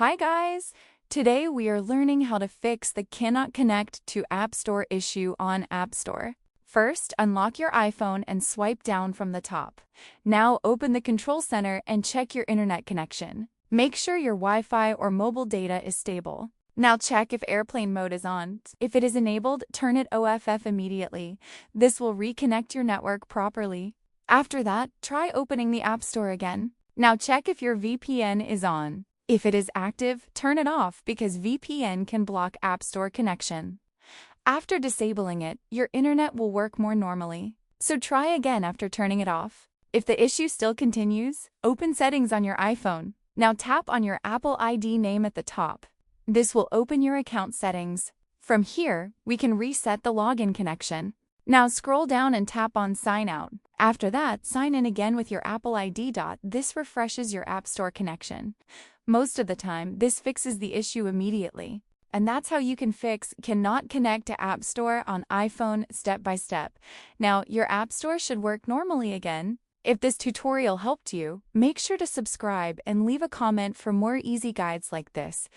Hi guys! Today we are learning how to fix the cannot connect to App Store issue on App Store. First, unlock your iPhone and swipe down from the top. Now open the Control Center and check your internet connection. Make sure your Wi-Fi or mobile data is stable. Now check if airplane mode is on. If it is enabled, turn it off immediately. This will reconnect your network properly. After that, try opening the App Store again. Now check if your VPN is on. If it is active, turn it off because VPN can block App Store connection. After disabling it, your internet will work more normally. So try again after turning it off. If the issue still continues, open Settings on your iPhone. Now tap on your Apple ID name at the top. This will open your account settings. From here, we can reset the login connection. Now scroll down and tap on Sign Out. After that, sign in again with your Apple ID. This refreshes your App Store connection. Most of the time, this fixes the issue immediately. And that's how you can fix cannot connect to App Store on iPhone step by step. Now, your App Store should work normally again. If this tutorial helped you, make sure to subscribe and leave a comment for more easy guides like this.